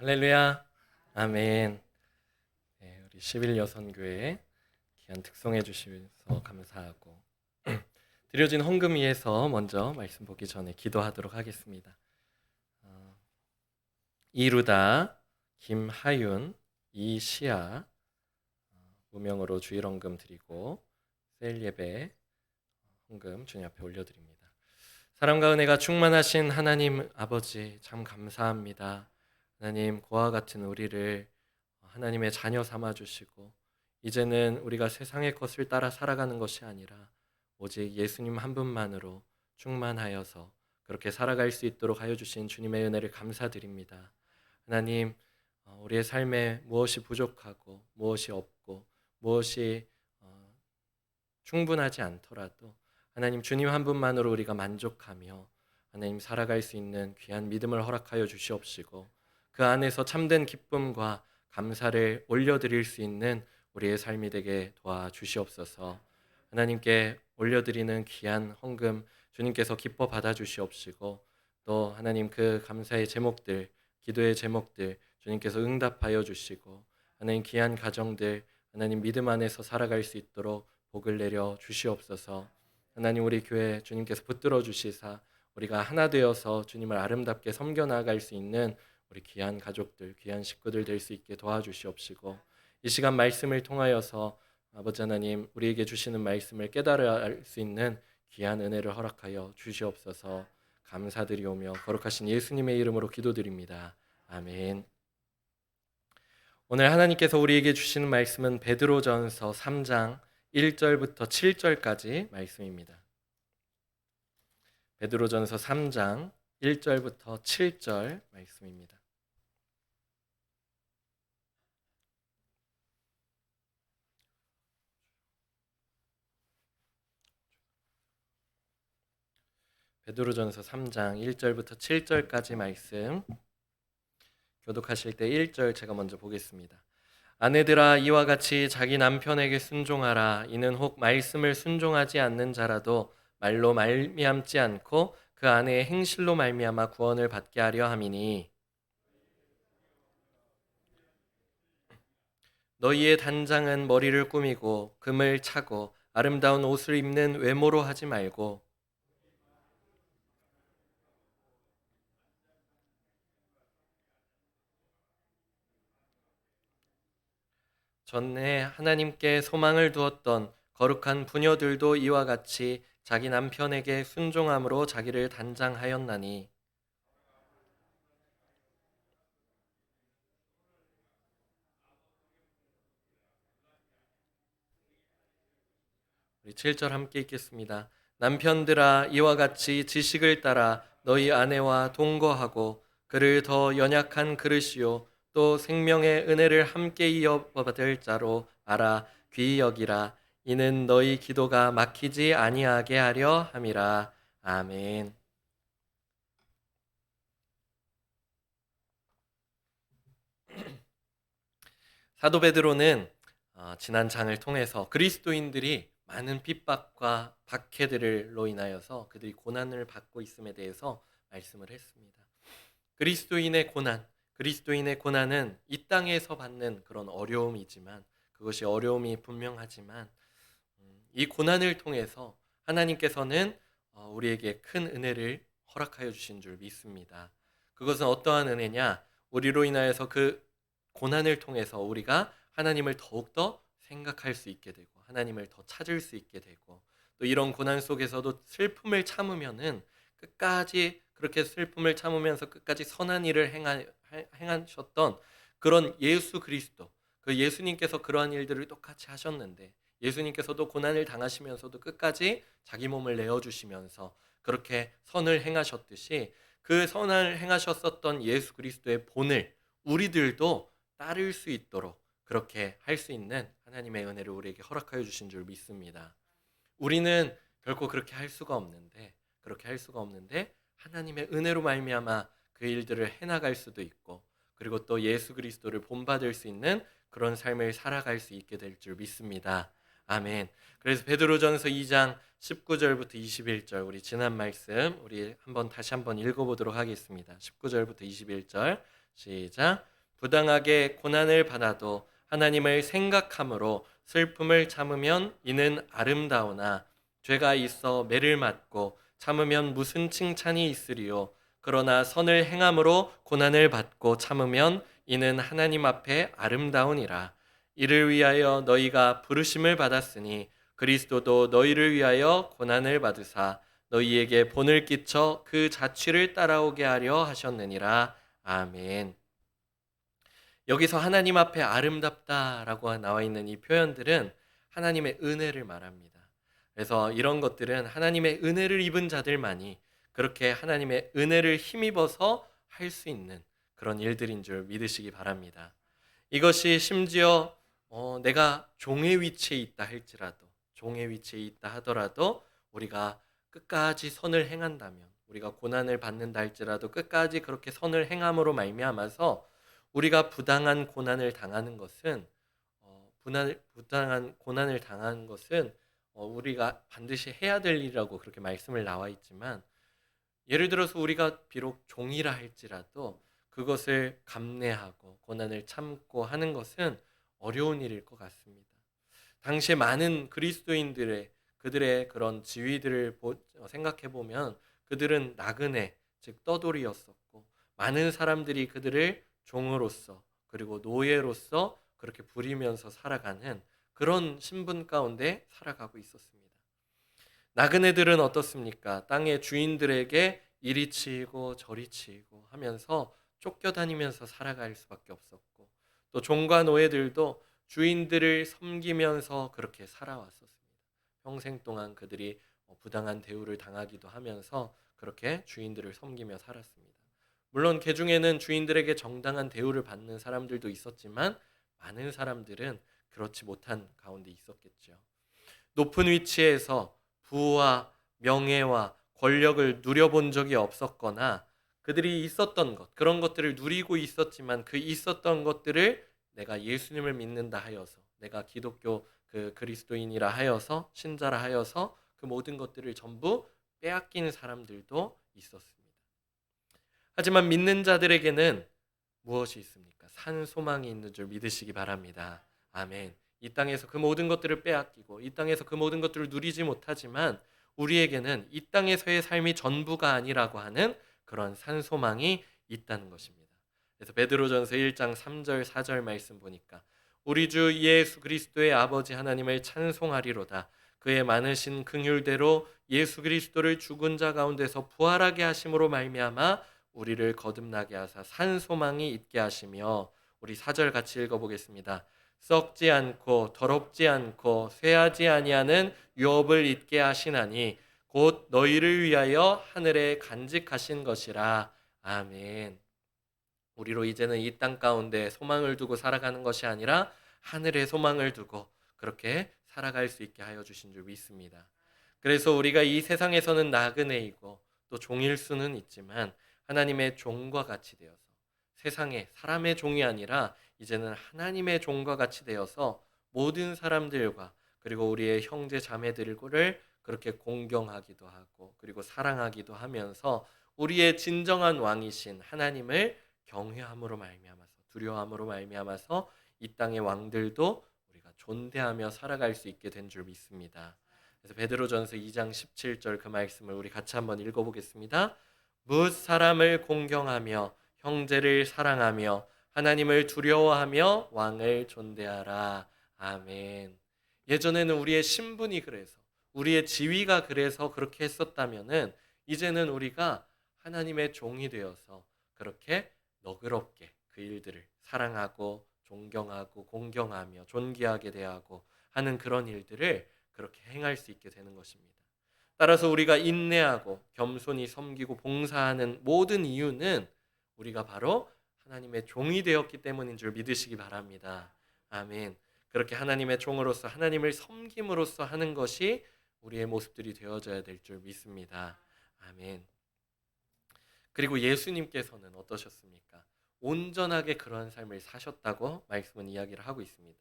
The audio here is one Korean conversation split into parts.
할렐루야, 아멘. 네, 우리 11여 선교회 귀한 특송해 주셔서 감사하고 드려진 헌금 위해서 먼저 말씀 보기 전에 기도하도록 하겠습니다. 이루다, 김하윤, 이시아 무명으로 주일 헌금 드리고 세일 예배 헌금 주님 앞에 올려드립니다. 사랑과 은혜가 충만하신 하나님 아버지 참 감사합니다. 하나님 고와 같은 우리를 하나님의 자녀 삼아 주시고 이제는 우리가 세상의 것을 따라 살아가는 것이 아니라 오직 예수님 한 분만으로 충만하여서 그렇게 살아갈 수 있도록 하여 주신 주님의 은혜를 감사드립니다. 하나님 우리의 삶에 무엇이 부족하고 무엇이 없고 무엇이 충분하지 않더라도 하나님 주님 한 분만으로 우리가 만족하며 하나님 살아갈 수 있는 귀한 믿음을 허락하여 주시옵시고 그 안에서 참된 기쁨과 감사를 올려드릴 수 있는 우리의 삶이 되게 도와주시옵소서. 하나님께 올려드리는 귀한 헌금 주님께서 기뻐 받아주시옵시고 또 하나님 그 감사의 제목들, 기도의 제목들 주님께서 응답하여 주시고 하나님 귀한 가정들 하나님 믿음 안에서 살아갈 수 있도록 복을 내려 주시옵소서. 하나님 우리 교회 주님께서 붙들어 주시사 우리가 하나 되어서 주님을 아름답게 섬겨 나아갈 수 있는 우리 귀한 가족들, 귀한 식구들 될 수 있게 도와주시옵시고 이 시간 말씀을 통하여서 아버지 하나님 우리에게 주시는 말씀을 깨달아 알 수 있는 귀한 은혜를 허락하여 주시옵소서. 감사드리오며 거룩하신 예수님의 이름으로 기도드립니다. 아멘. 오늘 하나님께서 우리에게 주시는 말씀은 베드로전서 3장 1절부터 7절까지 말씀입니다. 베드로전서 3장 1절부터 7절 말씀입니다. 베드로전서 3장 1절부터 7절까지 말씀 교독하실 때 1절 제가 먼저 보겠습니다. 아내들아 이와 같이 자기 남편에게 순종하라. 이는 혹 말씀을 순종하지 않는 자라도 말로 말미암지 않고 그 아내의 행실로 말미암아 구원을 받게 하려 함이니 너희의 단장은 머리를 꾸미고 금을 차고 아름다운 옷을 입는 외모로 하지 말고 전에 하나님께 소망을 두었던 거룩한 부녀들도 이와 같이 자기 남편에게 순종함으로 자기를 단장하였나니 우리 7절 함께 읽겠습니다. 남편들아 이와 같이 지식을 따라 너희 아내와 동거하고 그를 더 연약한 그릇이요 또 생명의 은혜를 함께 이어받을 자로 알아 귀히 여기라. 이는 너희 기도가 막히지 아니하게 하려 함이라. 아멘. 사도 베드로는 지난 장을 통해서 그리스도인들이 많은 핍박과 박해들로 인하여서 그들이 고난을 받고 있음에 대해서 말씀을 했습니다. 그리스도인의 고난은 이 땅에서 받는 그런 어려움이지만 그것이 어려움이 분명하지만 이 고난을 통해서 하나님께서는 우리에게 큰 은혜를 허락하여 주신 줄 믿습니다. 그것은 어떠한 은혜냐? 우리로 인하여서 그 고난을 통해서 우리가 하나님을 더욱더 생각할 수 있게 되고 하나님을 더 찾을 수 있게 되고 또 이런 고난 속에서도 슬픔을 참으면은 끝까지 그렇게 슬픔을 참으면서 끝까지 선한 일을 행하셨던 그런 예수 그리스도 그 예수님께서 그러한 일들을 똑같이 하셨는데 예수님께서도 고난을 당하시면서도 끝까지 자기 몸을 내어주시면서 그렇게 선을 행하셨듯이 그 선을 행하셨었던 예수 그리스도의 본을 우리들도 따를 수 있도록 그렇게 할 수 있는 하나님의 은혜를 우리에게 허락하여 주신 줄 믿습니다. 우리는 결코 그렇게 할 수가 없는데 하나님의 은혜로 말미암아 그 일들을 해나갈 수도 있고 그리고 또 예수 그리스도를 본받을 수 있는 그런 삶을 살아갈 수 있게 될 줄 믿습니다. 아멘. 그래서 베드로전서 2장 19절부터 21절 우리 지난 말씀 우리 다시 한번 읽어보도록 하겠습니다. 19절부터 21절 시작. 부당하게 고난을 받아도 하나님을 생각함으로 슬픔을 참으면 이는 아름다우나 죄가 있어 매를 맞고 참으면 무슨 칭찬이 있으리요. 그러나 선을 행함으로 고난을 받고 참으면 이는 하나님 앞에 아름다우니라. 이를 위하여 너희가 부르심을 받았으니 그리스도도 너희를 위하여 고난을 받으사 너희에게 본을 끼쳐 그 자취를 따라오게 하려 하셨느니라. 아멘. 여기서 하나님 앞에 아름답다라고 나와 있는 이 표현들은 하나님의 은혜를 말합니다. 그래서 이런 것들은 하나님의 은혜를 입은 자들만이 그렇게 하나님의 은혜를 힘입어서 할 수 있는 그런 일들인 줄 믿으시기 바랍니다. 이것이 심지어 내가 종의 위치에 있다 할지라도, 종의 위치에 있다 하더라도 우리가 끝까지 선을 행한다면, 우리가 고난을 받는다 할지라도 끝까지 그렇게 선을 행함으로 말미암아서 우리가 부당한 고난을 당하는 것은 부당한 고난을 당하는 것은 우리가 반드시 해야 될 일이라고 그렇게 말씀을 나와 있지만, 예를 들어서 우리가 비록 종이라 할지라도 그것을 감내하고 고난을 참고 하는 것은 어려운 일일 것 같습니다. 당시에 많은 그리스도인들의 그들의 그런 지위들을 생각해 보면 그들은 나그네, 즉 떠돌이였었고, 많은 사람들이 그들을 종으로서 그리고 노예로서 그렇게 부리면서 살아가는 그런 신분 가운데 살아가고 있었습니다. 나그네들은 어떻습니까? 땅의 주인들에게 이리 치이고 저리 치이고 하면서 쫓겨다니면서 살아갈 수밖에 없었고, 또 종과 노예들도 주인들을 섬기면서 그렇게 살아왔었습니다. 평생 동안 그들이 부당한 대우를 당하기도 하면서 그렇게 주인들을 섬기며 살았습니다. 물론 그 중에는 주인들에게 정당한 대우를 받는 사람들도 있었지만 많은 사람들은 그렇지 못한 가운데 있었겠죠. 높은 위치에서 부와 명예와 권력을 누려본 적이 없었거나 그들이 있었던 것, 그런 것들을 누리고 있었지만 그 있었던 것들을 내가 예수님을 믿는다 하여서, 내가 기독교 그리스도인이라 하여서, 신자라 하여서 그 모든 것들을 전부 빼앗긴 사람들도 있었습니다. 하지만 믿는 자들에게는 무엇이 있습니까? 산 소망이 있는 줄 믿으시기 바랍니다. 아멘. 이 땅에서 그 모든 것들을 빼앗기고 이 땅에서 그 모든 것들을 누리지 못하지만 우리에게는 이 땅에서의 삶이 전부가 아니라고 하는 그런 산 소망이 있다는 것입니다. 그래서 베드로전서 1장 3절 4절 말씀 보니까 우리 주 예수 그리스도의 아버지 하나님을 찬송하리로다. 그의 많으신 긍휼대로 예수 그리스도를 죽은 자 가운데서 부활하게 하심으로 말미암아 우리를 거듭나게 하사 산 소망이 있게 하시며, 우리 4절 같이 읽어보겠습니다. 썩지 않고 더럽지 않고 쇠하지 아니하는 유업을 잊게 하시나니 곧 너희를 위하여 하늘에 간직하신 것이라. 아멘. 우리로 이제는 이 땅 가운데 소망을 두고 살아가는 것이 아니라 하늘에 소망을 두고 그렇게 살아갈 수 있게 하여 주신 줄 믿습니다. 그래서 우리가 이 세상에서는 나그네이고 또 종일 수는 있지만 하나님의 종과 같이 되어서, 세상의 사람의 종이 아니라 이제는 하나님의 종과 같이 되어서 모든 사람들과 그리고 우리의 형제 자매들을 그렇게 공경하기도 하고 그리고 사랑하기도 하면서 우리의 진정한 왕이신 하나님을 경외함으로 말미암아서, 두려워함으로 말미암아서 이 땅의 왕들도 우리가 존대하며 살아갈 수 있게 된 줄 믿습니다. 그래서 베드로전서 2장 17절 그 말씀을 우리 같이 한번 읽어보겠습니다. 무엇 사람을 공경하며 형제를 사랑하며 하나님을 두려워하며 왕을 존대하라. 아멘. 예전에는 우리의 신분이 그래서, 우리의 지위가 그래서 그렇게 했었다면은 이제는 우리가 하나님의 종이 되어서 그렇게 너그럽게 그 일들을 사랑하고 존경하고 공경하며 존귀하게 대하고 하는 그런 일들을 그렇게 행할 수 있게 되는 것입니다. 따라서 우리가 인내하고 겸손히 섬기고 봉사하는 모든 이유는 우리가 바로 하나님의 종이 되었기 때문인 줄 믿으시기 바랍니다. 아멘. 그렇게 하나님의 종으로서 하나님을 섬김으로써 하는 것이 우리의 모습들이 되어져야 될 줄 믿습니다. 아멘. 그리고 예수님께서는 어떠셨습니까? 온전하게 그러한 삶을 사셨다고 말씀은 이야기를 하고 있습니다.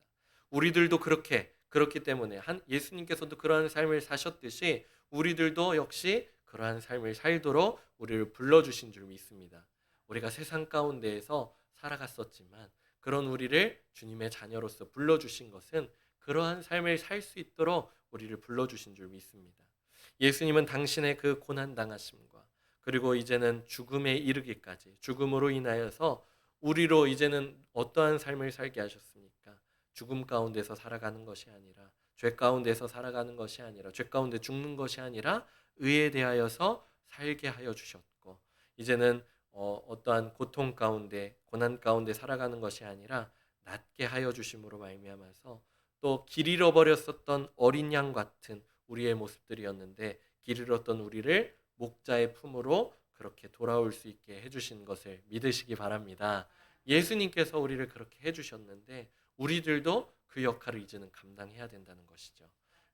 우리들도 그렇기 때문에 예수님께서도 그러한 삶을 사셨듯이 우리들도 역시 그러한 삶을 살도록 우리를 불러주신 줄 믿습니다. 우리가 세상 가운데에서 살아갔었지만 그런 우리를 주님의 자녀로서 불러주신 것은 그러한 삶을 살 수 있도록 우리를 불러주신 줄 믿습니다. 예수님은 당신의 그 고난당하심과 그리고 이제는 죽음에 이르기까지 죽음으로 인하여서 우리로 이제는 어떠한 삶을 살게 하셨습니까? 죽음 가운데서 살아가는 것이 아니라 죄 가운데서 살아가는 것이 아니라 죄 가운데 죽는 것이 아니라 의에 대하여서 살게 하여 주셨고 이제는 어떠한 고통 가운데 고난 가운데 살아가는 것이 아니라 낫게 하여 주심으로 말미암아서 또 길 잃어버렸었던 어린 양 같은 우리의 모습들이었는데 길 잃었던 우리를 목자의 품으로 그렇게 돌아올 수 있게 해주신 것을 믿으시기 바랍니다. 예수님께서 우리를 그렇게 해주셨는데 우리들도 그 역할을 이제는 감당해야 된다는 것이죠.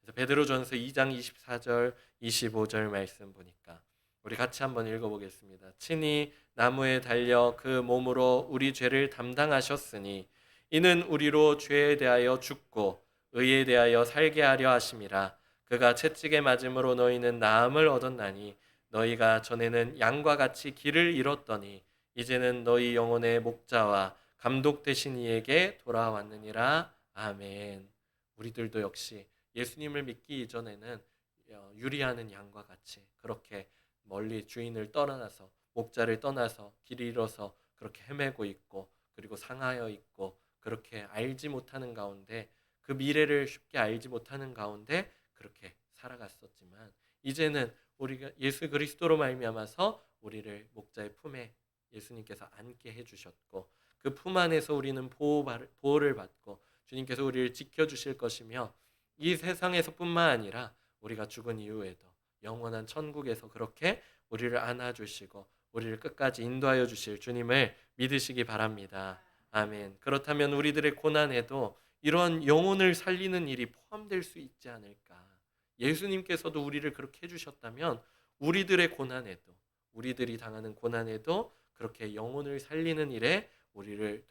그래서 베드로전서 2장 24절 25절 말씀 보니까 우리 같이 한번 읽어보겠습니다. 친히 나무에 달려 그 몸으로 우리 죄를 담당하셨으니 이는 우리로 죄에 대하여 죽고 의에 대하여 살게 하려 하심이라. 그가 채찍에 맞음으로 너희는 나음을 얻었나니 너희가 전에는 양과 같이 길을 잃었더니 이제는 너희 영혼의 목자와 감독 되신 이에게 돌아왔느니라. 아멘. 우리들도 역시 예수님을 믿기 이전에는 유리하는 양과 같이 그렇게 멀리 주인을 떠나서 목자를 떠나서 길 잃어서 그렇게 헤매고 있고 그리고 상하여 있고 그렇게 알지 못하는 가운데 그 미래를 쉽게 알지 못하는 가운데 그렇게 살아갔었지만 이제는 우리가 예수 그리스도로 말미암아서 우리를 목자의 품에 예수님께서 안게 해주셨고 그 품 안에서 우리는 보호를 받고 주님께서 우리를 지켜주실 것이며 이 세상에서뿐만 아니라 우리가 죽은 이후에도 영원한 천국에서 그렇게 우리를 안아주시고 우리를 끝까지 인도하여 주실 주님을 믿으시기 바랍니다. 아멘. 그렇다면 우리들의 고난에도 이러한 영혼을 살리는 일이 포함될 수 있지 않을까. 예수님께서도 우리를 그렇게 해주셨다면 우리들의 고난에도 우리들이 당하는 고난에도 그렇게 영혼을 살리는 일에 우리를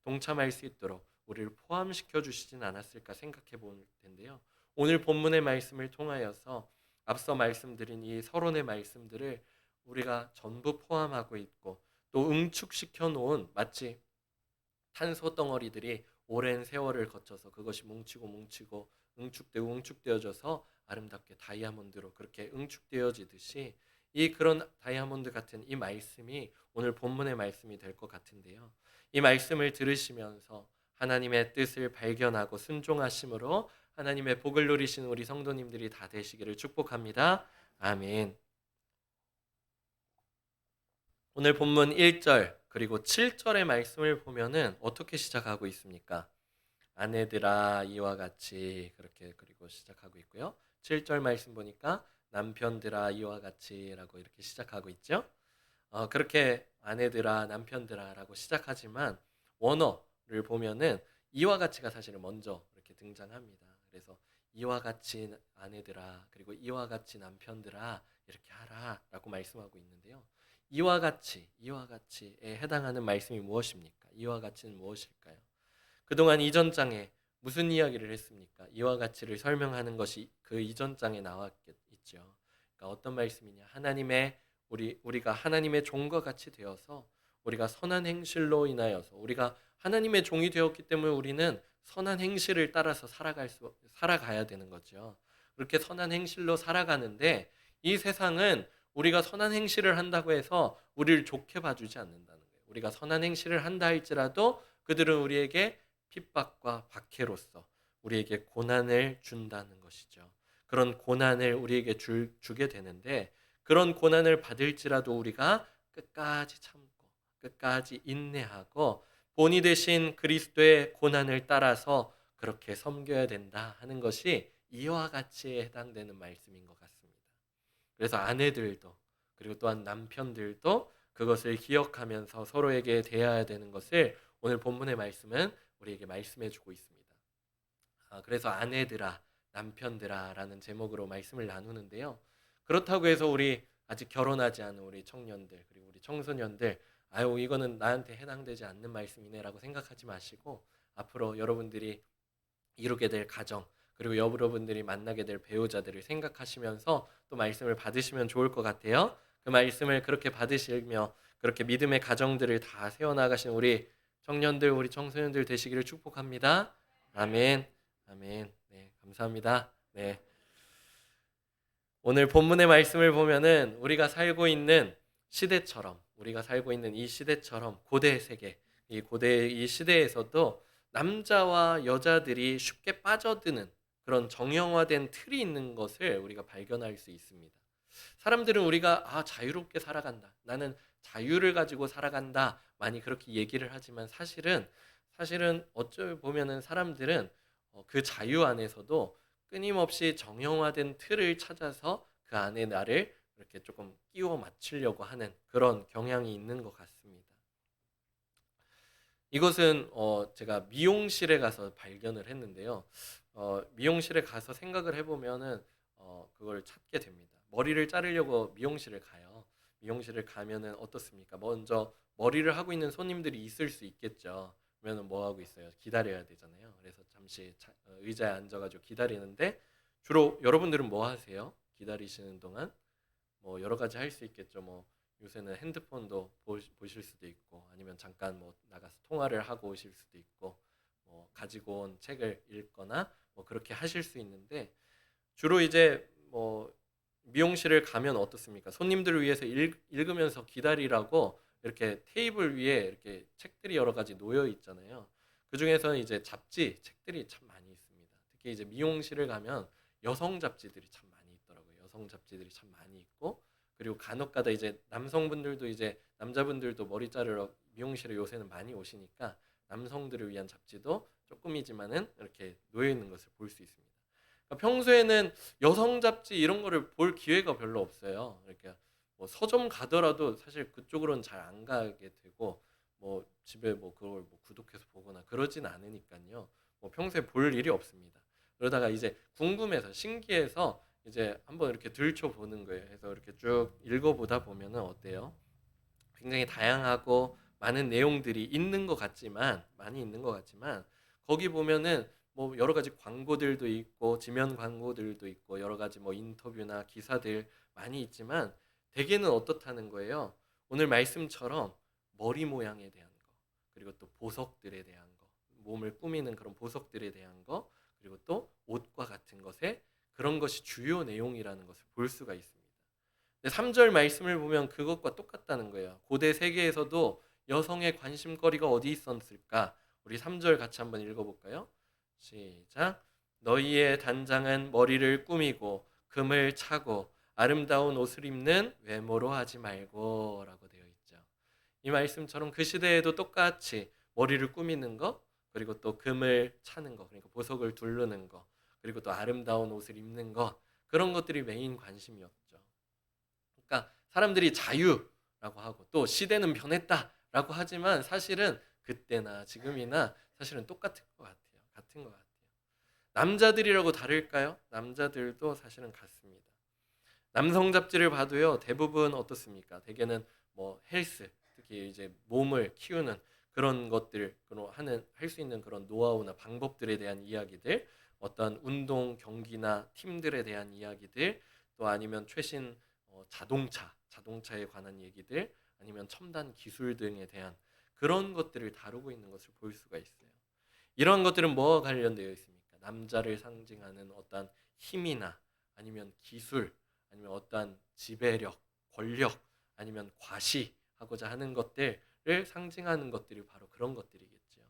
동참할 수 있도록 우리를 포함시켜 주시진 않았을까 생각해 볼 텐데요. 오늘 본문의 말씀을 통하여서 앞서 말씀드린 이 서론의 말씀들을 우리가 전부 포함하고 있고 또 응축시켜 놓은 마치 탄소 덩어리들이 오랜 세월을 거쳐서 그것이 뭉치고 응축되어져서 아름답게 다이아몬드로 그렇게 응축되어지듯이 이 그런 다이아몬드 같은 이 말씀이 오늘 본문의 말씀이 될 것 같은데요. 이 말씀을 들으시면서 하나님의 뜻을 발견하고 순종하심으로 하나님의 복을 누리시는 우리 성도님들이 다 되시기를 축복합니다. 아멘. 오늘 본문 1절 그리고 7절의 말씀을 보면은 어떻게 시작하고 있습니까? 아내들아 이와 같이 그렇게 그리고 시작하고 있고요. 7절 말씀 보니까 남편들아 이와 같이라고 이렇게 시작하고 있죠. 그렇게 아내들아 남편들아라고 시작하지만 원어를 보면은 이와 같이가 사실은 먼저 이렇게 등장합니다. 그래서 이와 같이 아내들아 그리고 이와 같이 남편들아 이렇게 하라라고 말씀하고 있는데요. 이와 같이에 해당하는 말씀이 무엇입니까? 이와 같이는 무엇일까요? 그동안 이전 장에 무슨 이야기를 했습니까? 이와 같이를 설명하는 것이 그 이전 장에 나왔겠죠. 그러니까 어떤 말씀이냐? 우리가 하나님의 종과 같이 되어서 우리가 선한 행실로 인하여서 우리가 하나님의 종이 되었기 때문에 우리는 선한 행실을 따라서 살아가야 되는 거죠. 그렇게 선한 행실로 살아가는데 이 세상은 우리가 선한 행실을 한다고 해서 우리를 좋게 봐주지 않는다는 거예요. 우리가 선한 행실을 한다 할지라도 그들은 우리에게 핍박과 박해로서 우리에게 고난을 준다는 것이죠. 그런 고난을 우리에게 주게 되는데 그런 고난을 받을지라도 우리가 끝까지 참고 끝까지 인내하고 본이 되신 그리스도의 고난을 따라서 그렇게 섬겨야 된다 하는 것이 이와 같이 해당되는 말씀인 것 같습니다. 그래서 아내들도 그리고 또한 남편들도 그것을 기억하면서 서로에게 대해야 되는 것을 오늘 본문의 말씀은 우리에게 말씀해 주고 있습니다. 그래서 아내들아 남편들아 라는 제목으로 말씀을 나누는데요. 그렇다고 해서 우리 아직 결혼하지 않은 우리 청년들 그리고 우리 청소년들 이거는 나한테 해당되지 않는 말씀이네 라고 생각하지 마시고 앞으로 여러분들이 이루게 될 가정 그리고 여러분들이 만나게 될 배우자들을 생각하시면서 또 말씀을 받으시면 좋을 것 같아요. 그 말씀을 그렇게 받으시며 그렇게 믿음의 가정들을 다 세워나가신 우리 청년들, 우리 청소년들 되시기를 축복합니다. 아멘. 아멘. 네, 감사합니다. 네. 오늘 본문의 말씀을 보면은 우리가 살고 있는 시대처럼, 우리가 살고 있는 이 시대처럼 고대 세계, 이 고대 이 시대에서도 남자와 여자들이 쉽게 빠져드는 그런 정형화된 틀이 있는 것을 우리가 발견할 수 있습니다. 사람들은 우리가 자유롭게 살아간다, 나는 자유를 가지고 살아간다, 많이 그렇게 얘기를 하지만 사실은 어쩌 보면은 사람들은 그 자유 안에서도 끊임없이 정형화된 틀을 찾아서 그 안에 나를 이렇게 조금 끼워 맞추려고 하는 그런 경향이 있는 것 같습니다. 이것은 제가 미용실에 가서 발견을 했는데요. 미용실에 가서 생각을 해보면은 그걸 찾게 됩니다. 머리를 자르려고 미용실을 가요. 미용실을 가면은 어떻습니까? 먼저 머리를 하고 있는 손님들이 있을 수 있겠죠. 그러면 뭐 하고 있어요? 기다려야 되잖아요. 그래서 잠시 의자에 앉아가지고 기다리는데, 주로 여러분들은 뭐 하세요? 기다리시는 동안 뭐 여러 가지 할 수 있겠죠. 뭐 요새는 핸드폰도 보실 수도 있고, 아니면 잠깐 뭐 나가서 통화를 하고 오실 수도 있고, 뭐 가지고 온 책을 읽거나 뭐 그렇게 하실 수 있는데, 주로 이제 뭐 미용실을 가면 어떻습니까? 손님들을 위해서 읽으면서 기다리라고 이렇게 테이블 위에 이렇게 책들이 여러 가지 놓여 있잖아요. 그 중에서는 이제 잡지, 책들이 참 많이 있습니다. 특히 이제 미용실을 가면 여성 잡지들이 참 많이 있더라고요. 여성 잡지들이 참 많이 있고, 그리고 간혹가다 이제 남성분들도 이제 남자분들도 머리 자르러 미용실에 요새는 많이 오시니까 남성들을 위한 잡지도 조금이지만은 이렇게 놓여 있는 것을 볼 수 있습니다. 그러니까 평소에는 여성 잡지 이런 거를 볼 기회가 별로 없어요. 그러니까 뭐 서점 가더라도 사실 그쪽으로는 잘 안 가게 되고, 뭐 집에 뭐 그걸 뭐 구독해서 보거나 그러진 않으니까요. 뭐 평소에 볼 일이 없습니다. 그러다가 이제 궁금해서 신기해서 이제 한번 이렇게 들춰 보는 거예요. 그래서 이렇게 쭉 읽어보다 보면은 어때요? 굉장히 다양하고 많은 내용들이 있는 것 같지만, 많이 있는 것 같지만, 거기 보면은 뭐 여러 가지 광고들도 있고 지면 광고들도 있고 여러 가지 뭐 인터뷰나 기사들 많이 있지만, 대개는 어떻다는 거예요. 오늘 말씀처럼 머리 모양에 대한 거, 그리고 또 보석들에 대한 거, 몸을 꾸미는 그런 보석들에 대한 거, 그리고 또 옷과 같은 것에 그런 것이 주요 내용이라는 것을 볼 수가 있습니다. 3절 말씀을 보면 그것과 똑같다는 거예요. 고대 세계에서도 여성의 관심거리가 어디 있었을까? 우리 3절 같이 한번 읽어볼까요? 시작. 너희의 단장은 머리를 꾸미고 금을 차고 아름다운 옷을 입는 외모로 하지 말고 라고 되어 있죠. 이 말씀처럼 그 시대에도 똑같이 머리를 꾸미는 것, 그리고 또 금을 차는 것, 그러니까 보석을 두르는 것, 그리고 또 아름다운 옷을 입는 것, 그런 것들이 메인 관심이었죠. 그러니까 사람들이 자유라고 하고 또 시대는 변했다라고 하지만 사실은 그때나 지금이나 사실은 똑같은 것 같아요. 같은 것 같아요. 남자들이라고 다를까요? 남자들도 사실은 같습니다. 남성 잡지를 봐도요, 대부분 어떻습니까? 대개는 뭐 헬스, 특히 이제 몸을 키우는 그런 것들, 할 수 있는 그런 노하우나 방법들에 대한 이야기들, 어떤 운동 경기나 팀들에 대한 이야기들, 또 아니면 최신 자동차에 관한 얘기들, 아니면 첨단 기술 등에 대한 그런 것들을 다루고 있는 것을 볼 수가 있어요. 이런 것들은 뭐와 관련되어 있습니까? 남자를 상징하는 어떤 힘이나 아니면 기술, 아니면 어떠한 지배력, 권력, 아니면 과시하고자 하는 것들을 상징하는 것들이 바로 그런 것들이겠죠.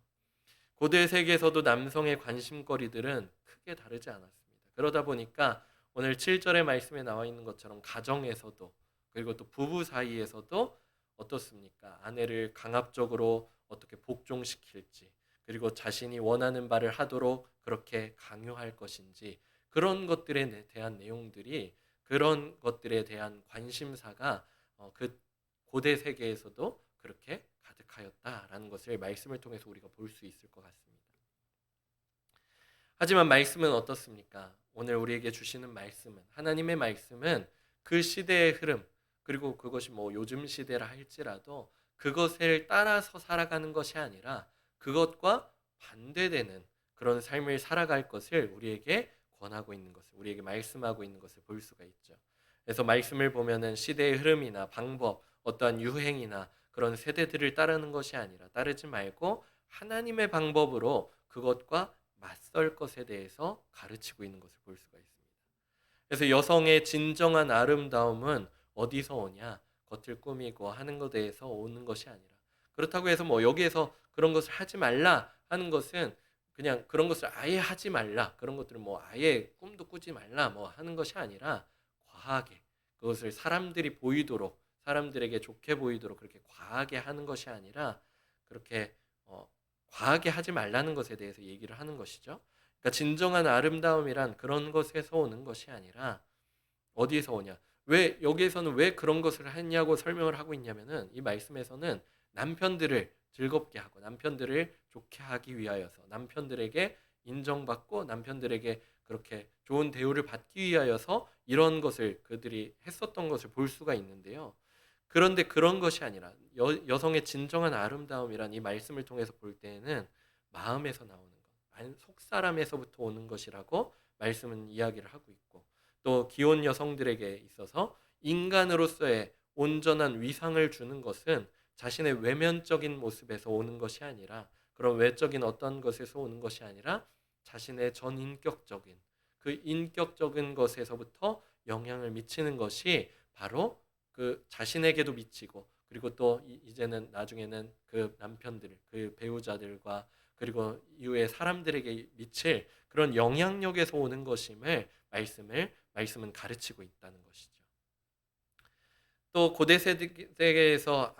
고대 세계에서도 남성의 관심거리들은 크게 다르지 않았습니다. 그러다 보니까 오늘 7절의 말씀에 나와 있는 것처럼 가정에서도, 그리고 또 부부 사이에서도 어떻습니까? 아내를 강압적으로 어떻게 복종시킬지, 그리고 자신이 원하는 바를 하도록 그렇게 강요할 것인지, 그런 것들에 대한 내용들이, 그런 것들에 대한 관심사가 그 고대 세계에서도 그렇게 가득하였다라는 것을 말씀을 통해서 우리가 볼 수 있을 것 같습니다. 하지만 말씀은 어떻습니까? 오늘 우리에게 주시는 말씀은, 하나님의 말씀은 그 시대의 흐름, 그리고 그것이 뭐 요즘 시대라 할지라도 그것을 따라서 살아가는 것이 아니라 그것과 반대되는 그런 삶을 살아갈 것을 우리에게 권하고 있는 것을, 우리에게 말씀하고 있는 것을 볼 수가 있죠. 그래서 말씀을 보면은 시대의 흐름이나 방법, 어떠한 유행이나 그런 세대들을 따르지 말고 하나님의 방법으로 그것과 맞설 것에 대해서 가르치고 있는 것을 볼 수가 있습니다. 그래서 여성의 진정한 아름다움은 어디서 오냐? 겉을 꾸미고 하는 것에서 오는 것이 아니라, 그렇다고 해서 뭐 여기에서 그런 것을 하지 말라 하는 것은 그냥 그런 것을 아예 하지 말라, 그런 것들은 뭐 아예 꿈도 꾸지 말라 뭐 하는 것이 아니라, 과하게 그것을 사람들이 보이도록, 사람들에게 좋게 보이도록 그렇게 과하게 하는 것이 아니라, 그렇게 과하게 하지 말라는 것에 대해서 얘기를 하는 것이죠. 그러니까 진정한 아름다움이란 그런 것에서 오는 것이 아니라 어디에서 오냐? 왜 여기에서는 왜 그런 것을 했냐고 설명을 하고 있냐면은, 이 말씀에서는 남편들을 즐겁게 하고 남편들을 좋게 하기 위하여서, 남편들에게 인정받고 남편들에게 그렇게 좋은 대우를 받기 위하여서 이런 것을 그들이 했었던 것을 볼 수가 있는데요. 그런데 그런 것이 아니라 여성의 진정한 아름다움이란 이 말씀을 통해서 볼 때에는 마음에서 나오는 것, 속사람에서부터 오는 것이라고 말씀은 이야기를 하고 있고, 또 기혼 여성들에게 있어서 인간으로서의 온전한 위상을 주는 것은 자신의 외면적인 모습에서 오는 것이 아니라, 그런 외적인 어떤 것에서 오는 것이 아니라 자신의 전인격적인, 그 인격적인 것에서부터 영향을 미치는 것이 바로 그 자신에게도 미치고, 그리고 또 이제는 나중에는 그 남편들, 그 배우자들과 그리고 이후에 사람들에게 미칠 그런 영향력에서 오는 것임을 말씀은 가르치고 있다는 것이죠. 또 고대 세대에서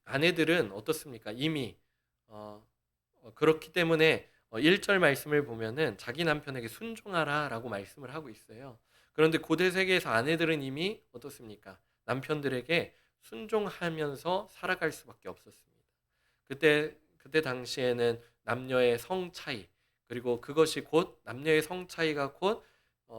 아내들은 어떻습니까? 이미 그렇기 때문에 1절 말씀을 보면은 자기 남편에게 순종하라라고 말씀을 하고 있어요. 그런데 고대 세계에서 아내들은 이미 어떻습니까? 남편들에게 순종하면서 살아갈 수밖에 없었습니다. 그때 당시에는 남녀의 성 차이, 그리고 그것이 곧 남녀의 성 차이가 곧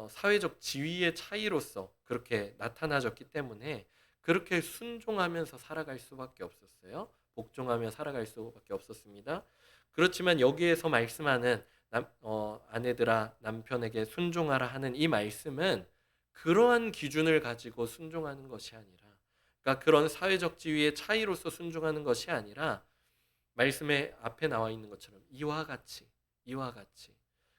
사회적 지위의 차이로서 그렇게 나타나졌기 때문에 그렇게 순종하면서 살아갈 수밖에 없었어요. 복종하며 살아갈 수밖에 없었습니다. 그렇지만 여기에서 말씀하는 아내들아 남편에게 순종하라 하는 이 말씀은 그러한 기준을 가지고 순종하는 것이 아니라, 그러니까 그런 사회적 지위의 차이로서 순종하는 것이 아니라, 말씀에 앞에 나와 있는 것처럼 이와 같이,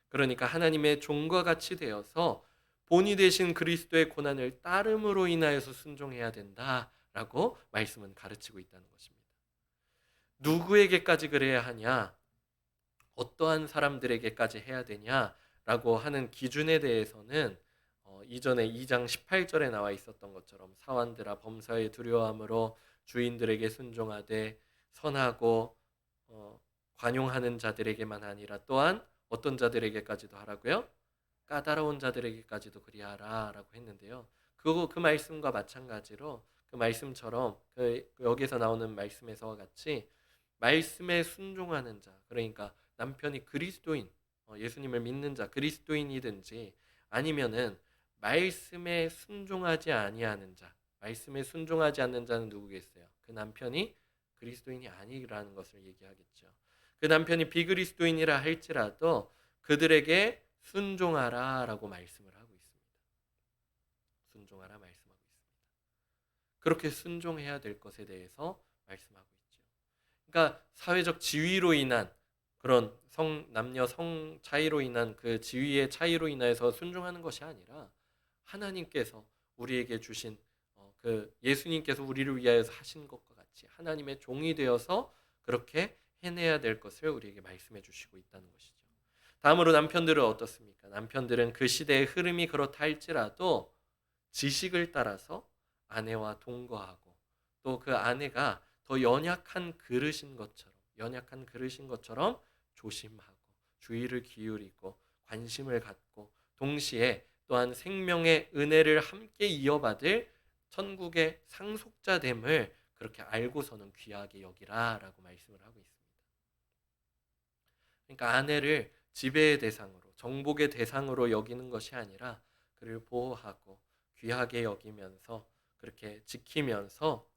그러니까 하나님의 종과 같이 되어서 본이 되신 그리스도의 고난을 따름으로 인하여서 순종해야 된다라고 말씀은 가르치고 있다는 것입니다. 누구에게까지 그래야 하냐? 어떠한 사람들에게까지 해야 되냐라고 하는 기준에 대해서는 이전에 2장 18절에 나와 있었던 것처럼 사환들아 범사에 두려워함으로 주인들에게 순종하되 선하고 관용하는 자들에게만 아니라 또한 어떤 자들에게까지도 하라고요? 까다로운 자들에게까지도 그리하라라고 했는데요. 그 말씀과 마찬가지로 그 말씀처럼 여기서 나오는 말씀에서와 같이 말씀에 순종하는 자, 그러니까 남편이 그리스도인, 예수님을 믿는 자, 그리스도인이든지 아니면은 말씀에 순종하지 아니하는 자, 말씀에 순종하지 않는 자는 누구겠어요? 그 남편이 그리스도인이 아니라는 것을 얘기하겠죠. 그 남편이 비그리스도인이라 할지라도 그들에게 순종하라라고 말씀을 하고 있습니다. 순종하라 말씀하고 있습니다. 그렇게 순종해야 될 것에 대해서 말씀하고 있죠. 그러니까 사회적 지위로 인한 그런 남녀 성 차이로 인한 그 지위의 차이로 인해서 순종하는 것이 아니라, 하나님께서 우리에게 주신 그 예수님께서 우리를 위하여서 하신 것과 같이 하나님의 종이 되어서 그렇게 해내야 될 것을 우리에게 말씀해 주시고 있다는 것이죠. 다음으로 남편들은 어떻습니까? 남편들은 그 시대의 흐름이 그렇다 할지라도 지식을 따라서 아내와 동거하고, 또 그 아내가 더 연약한 그릇인 것처럼 조심하고 주의를 기울이고 관심을 갖고, 동시에 또한 생명의 은혜를 함께 이어받을 천국의 상속자됨을 그렇게 알고서는 귀하게 여기라라고 말씀을 하고 있습니다. 그러니까 아내를 지배의 대상으로, 정복의 대상으로 여기는 것이 아니라 그를 보호하고 귀하게 여기면서 그렇게 지키면서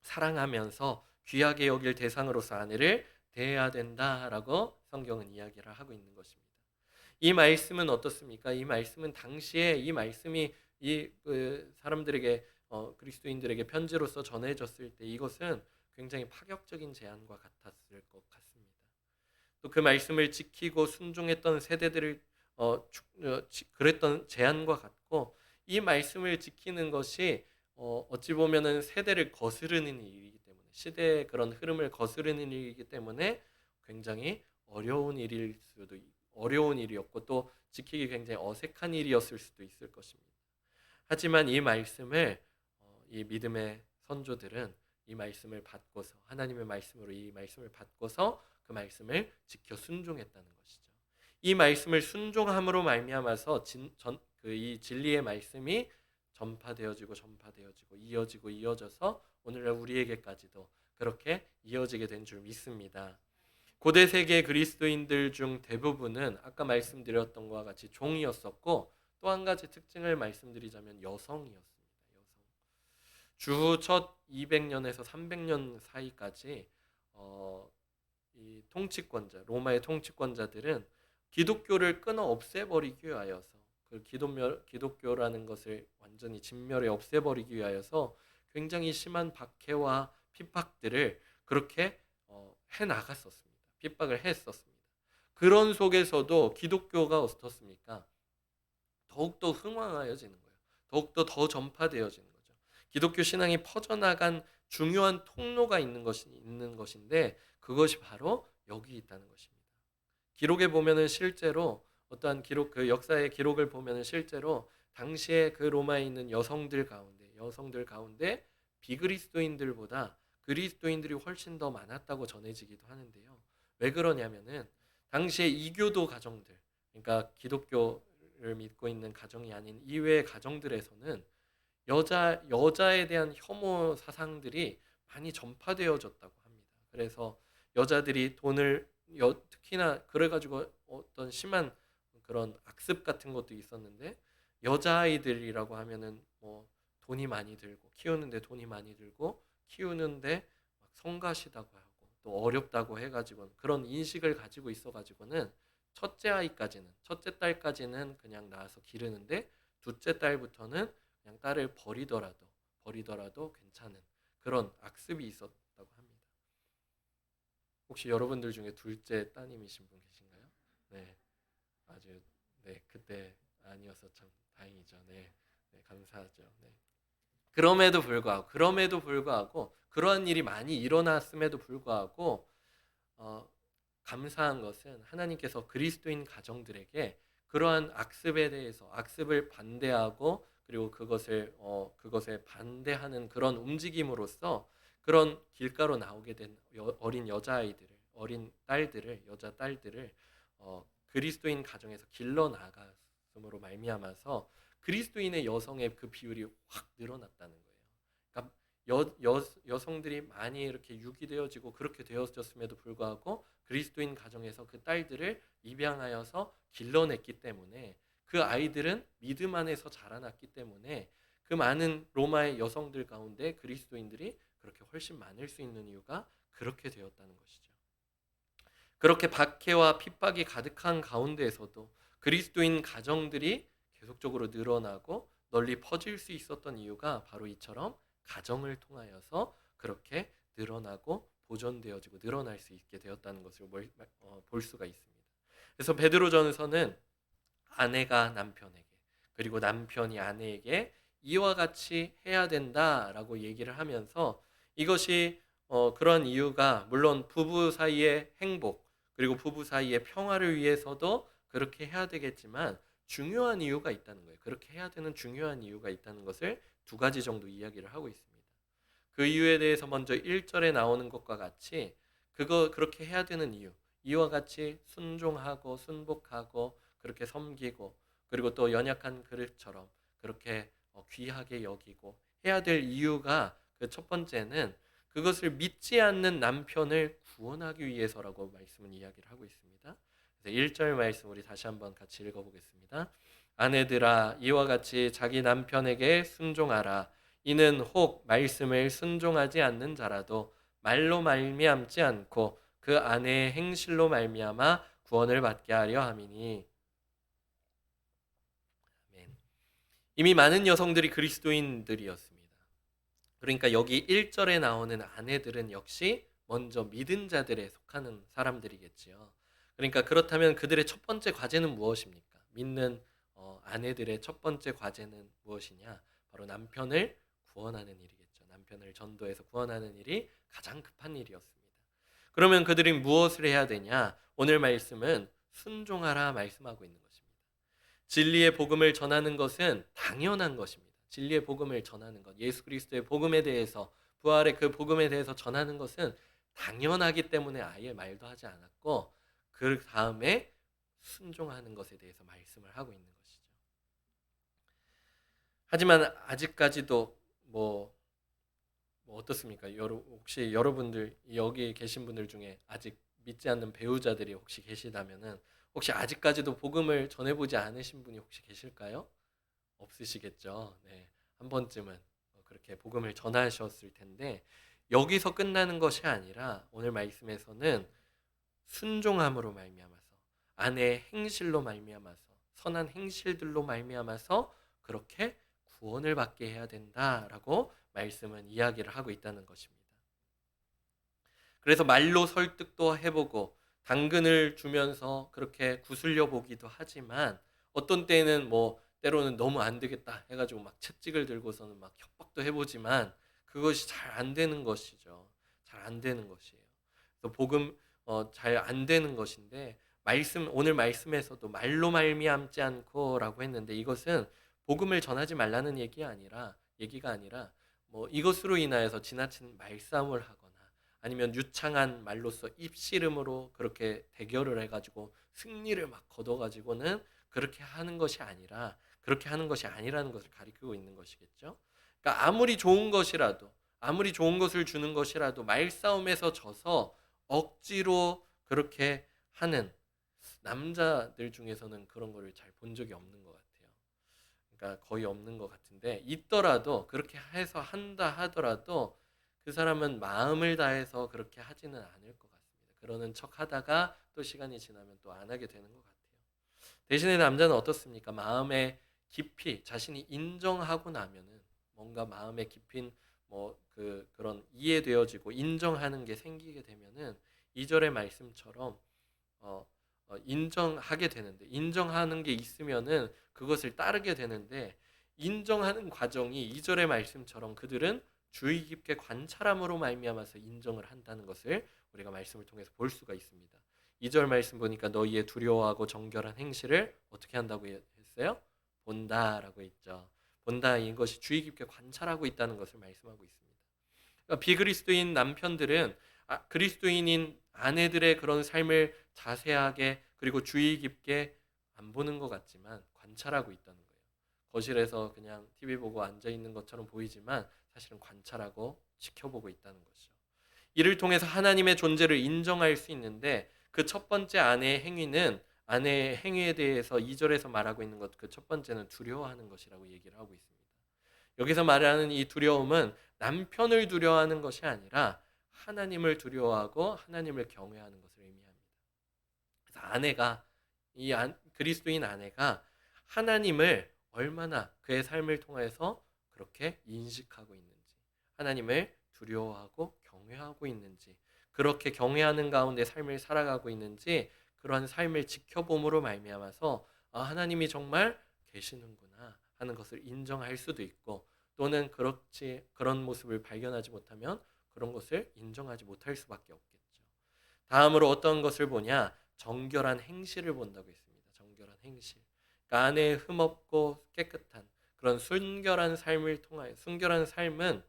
사랑하면서 귀하게 여길 대상으로서 아내를 대해야 된다라고 성경은 이야기를 하고 있는 것입니다. 이 말씀은 어떻습니까? 이 말씀은 당시에 이 말씀이 사람들에게 그리스도인들에게 편지로서 전해졌을 때 이것은 굉장히 파격적인 제안과 같았을 것 같습니다. 또 그 말씀을 지키고 순종했던 세대들을 그랬던 제안과 같고, 이 말씀을 지키는 것이 어찌 보면은 세대를 거스르는 일이기 때문에, 시대의 그런 흐름을 거스르는 일이기 때문에 굉장히 어려운 일이었고, 또 지키기 굉장히 어색한 일이었을 수도 있을 것입니다. 하지만 이 말씀을 이 믿음의 선조들은 이 말씀을 받고서, 하나님의 말씀으로 이 말씀을 받고서 그 말씀을 지켜 순종했다는 것이죠. 이 말씀을 순종함으로 말미암아서 이 진리의 말씀이 전파되어지고 이어져서 오늘날 우리에게까지도 그렇게 이어지게 된 줄 믿습니다. 고대 세계 그리스도인들 중 대부분은 아까 말씀드렸던 것과 같이 종이었었고, 또 한 가지 특징을 말씀드리자면 여성이었습니다. 주후 첫 200년에서 300년 사이까지 이 로마의 통치권자들은 기독교를 끊어 없애버리기 위하여서, 그 기독교라는 것을 완전히 진멸에 없애버리기 위하여서 굉장히 심한 박해와 핍박들을 그렇게 해 나갔었습니다. 핍박을 했었습니다. 그런 속에서도 기독교가 어떻습니까? 더욱더 흥왕하여지는 거예요. 더욱더 더 전파되어지는 거죠. 기독교 신앙이 퍼져나간 중요한 통로가 있는 것인데, 그것이 바로 여기 있다는 것입니다. 기록에 보면은 실제로 어떠한 그 역사의 기록을 보면은 실제로 당시에 그 로마에 있는 여성들 가운데 비그리스도인들보다 그리스도인들이 훨씬 더 많았다고 전해지기도 하는데요. 왜 그러냐면은 당시에 이교도 가정들, 그러니까 기독교를 믿고 있는 가정이 아닌 이외의 가정들에서는 여자에 대한 혐오 사상들이 많이 전파되어졌다고 합니다. 그래서 여자들이 특히나 그래가지고 어떤 심한 그런 악습 같은 것도 있었는데, 여자아이들이라고 하면은 뭐 돈이 많이 들고 키우는데 막 성가시다고 하고 또 어렵다고 해가지고 그런 인식을 가지고 있어가지고는 첫째 딸까지는 그냥 낳아서 기르는데, 둘째 딸부터는 그냥 딸을 버리더라도 괜찮은 그런 악습이 있었다고 합니다. 혹시 여러분들 중에 둘째 따님이신 분 계신가요? 네, 아주 그때 아니어서 참 다행이죠. 감사하죠. 그럼에도 불구하고 그러한 일이 많이 일어났음에도 불구하고 감사한 것은 하나님께서 그리스도인 가정들에게 그러한 악습을 반대하고, 그리고 그것에 반대하는 그런 움직임으로써 그런 길가로 나오게 된 어린 여자 딸들을 그리스도인 가정에서 길러 나갔음으로 말미암아서 그리스도인의 여성의 그 비율이 확 늘어났다는 거예요. 그러니까 여성들이 많이 이렇게 유기되어지고 그렇게 되어졌음에도 불구하고 그리스도인 가정에서 그 딸들을 입양하여서 길러냈기 때문에, 그 아이들은 믿음 안에서 자라났기 때문에 그 많은 로마의 여성들 가운데 그리스도인들이 그렇게 훨씬 많을 수 있는 이유가 그렇게 되었다는 것이죠. 그렇게 박해와 핍박이 가득한 가운데에서도 그리스도인 가정들이 계속적으로 늘어나고 널리 퍼질 수 있었던 이유가 바로 이처럼 가정을 통하여서 그렇게 늘어나고 보존되어지고 늘어날 수 있게 되었다는 것을 볼 수가 있습니다. 그래서 베드로전서는 아내가 남편에게, 그리고 남편이 아내에게 이와 같이 해야 된다라고 얘기를 하면서, 이것이 그런 이유가 물론 부부 사이의 행복, 그리고 부부 사이의 평화를 위해서도 그렇게 해야 되겠지만 중요한 이유가 있다는 거예요. 그렇게 해야 되는 중요한 이유가 있다는 것을 두 가지 정도 이야기를 하고 있습니다. 그 이유에 대해서 먼저 1절에 나오는 것과 같이 그렇게 해야 되는 이와 같이 순종하고 순복하고 그렇게 섬기고, 그리고 또 연약한 그릇처럼 그렇게 귀하게 여기고 해야 될 이유가, 그 첫 번째는 그것을 믿지 않는 남편을 구원하기 위해서라고 말씀은 이야기를 하고 있습니다. 그래서 1절 말씀 우리 다시 한번 같이 읽어보겠습니다. 아내들아, 이와 같이 자기 남편에게 순종하라. 이는 혹 말씀을 순종하지 않는 자라도 말로 말미암지 않고 그 아내의 행실로 말미암아 구원을 받게 하려 함이니. 아멘. 이미 많은 여성들이 그리스도인들이었습니다. 그러니까 여기 1절에 나오는 아내들은 역시 먼저 믿은 자들에 속하는 사람들이겠지요. 그러니까 그렇다면 그들의 첫 번째 과제는 무엇입니까? 믿는 아내들의 첫 번째 과제는 무엇이냐? 바로 남편을 구원하는 일이겠죠. 남편을 전도해서 구원하는 일이 가장 급한 일이었습니다. 그러면 그들이 무엇을 해야 되냐? 오늘 말씀은 순종하라 말씀하고 있는 것입니다. 진리의 복음을 전하는 것은 당연한 것입니다. 진리의 복음을 전하는 것, 예수 그리스도의 복음에 대해서, 부활의 그 복음에 대해서 전하는 것은 당연하기 때문에 아예 말도 하지 않았고, 그 다음에 순종하는 것에 대해서 말씀을 하고 있는 것이죠. 하지만 아직까지도 어떻습니까? 혹시 여러분들 여기 계신 분들 중에 아직 믿지 않는 배우자들이 혹시 계시다면은 혹시 아직까지도 복음을 전해보지 않으신 분이 혹시 계실까요? 없으시겠죠. 네, 한 번쯤은 그렇게 복음을 전하셨을 텐데 여기서 끝나는 것이 아니라 오늘 말씀에서는 순종함으로 말미암아서 아내의 행실로 말미암아서 선한 행실들로 말미암아서 그렇게 구원을 받게 해야 된다라고 말씀은 이야기를 하고 있다는 것입니다. 그래서 말로 설득도 해보고 당근을 주면서 그렇게 구슬려 보기도 하지만 어떤 때는 때로는 너무 안 되겠다 해가지고 막 채찍을 들고서는 막 협박도 해보지만 그것이 잘 안 되는 것이죠. 잘 안 되는 것이에요. 그래서 복음 잘 안 되는 것인데 오늘 말씀에서도 말로 말미암지 않고라고 했는데 이것은 복음을 전하지 말라는 얘기가 아니라 이것으로 인하여서 지나친 말싸움을 하거나 아니면 유창한 말로써 입씨름으로 그렇게 대결을 해가지고 승리를 막 거둬가지고는 그렇게 하는 것이 아니라 그렇게 하는 것이 아니라는 것을 가리키고 있는 것이겠죠. 그러니까 아무리 좋은 것을 주는 것이라도 말싸움에서 져서 억지로 그렇게 하는 남자들 중에서는 그런 거를 잘 본 적이 없는 것 같아요. 그러니까 거의 없는 것 같은데 있더라도 그렇게 해서 한다 하더라도 그 사람은 마음을 다해서 그렇게 하지는 않을 것 같습니다. 그러는 척 하다가 또 시간이 지나면 또 안 하게 되는 것 같아요. 대신에 남자는 어떻습니까? 마음에 깊이 자신이 인정하고 나면은 뭔가 마음에 깊은 그런 이해되어지고 인정하는 게 생기게 되면은 2절의 말씀처럼 인정하게 되는데 인정하는 게 있으면은 그것을 따르게 되는데 인정하는 과정이 2절의 말씀처럼 그들은 주의 깊게 관찰함으로 말미암아서 인정을 한다는 것을 우리가 말씀을 통해서 볼 수가 있습니다. 2절 말씀 보니까 너희의 두려워하고 정결한 행실을 어떻게 한다고 했어요? 본다라고 했죠. 본다 이것이 주의 깊게 관찰하고 있다는 것을 말씀하고 있습니다. 그러니까 비그리스도인 남편들은 그리스도인인 아내들의 그런 삶을 자세하게 그리고 주의 깊게 안 보는 것 같지만 관찰하고 있다는 거예요. 거실에서 그냥 TV 보고 앉아 있는 것처럼 보이지만 사실은 관찰하고 지켜보고 있다는 것이죠. 이를 통해서 하나님의 존재를 인정할 수 있는데 그 첫 번째 아내의 행위에 대해서 2절에서 말하고 있는 것 그 첫 번째는 두려워하는 것이라고 얘기를 하고 있습니다. 여기서 말하는 이 두려움은 남편을 두려워하는 것이 아니라 하나님을 두려워하고 하나님을 경외하는 것을 의미합니다. 그래서 그리스도인 아내가 하나님을 얼마나 그의 삶을 통해서 그렇게 인식하고 있는지, 하나님을 두려워하고 경외하고 있는지, 그렇게 경외하는 가운데 삶을 살아가고 있는지 그러한 삶을 지켜봄으로 말미암아서 하나님이 정말 계시는구나 하는 것을 인정할 수도 있고 또는 그런 모습을 발견하지 못하면 그런 것을 인정하지 못할 수밖에 없겠죠. 다음으로 어떤 것을 보냐? 정결한 행실을 본다고 했습니다. 정결한 행실. 그러니까 안에 흠없고 깨끗한 그런 순결한 삶은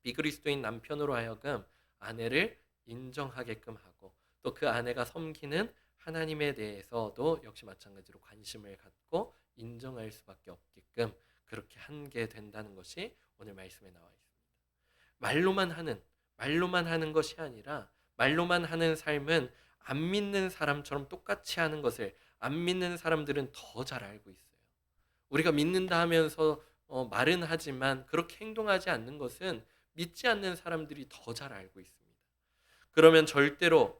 비그리스도인 남편으로 하여금 아내를 인정하게끔 하고 또 그 아내가 섬기는 하나님에 대해서도 역시 마찬가지로 관심을 갖고 인정할 수밖에 없게끔 그렇게 하게 된다는 것이 오늘 말씀에 나와 있습니다. 말로만 하는 것이 아니라 말로만 하는 삶은 안 믿는 사람처럼 똑같이 하는 것을 안 믿는 사람들은 더 잘 알고 있어요. 우리가 믿는다 하면서 말은 하지만 그렇게 행동하지 않는 것은 믿지 않는 사람들이 더 잘 알고 있습니다. 그러면 절대로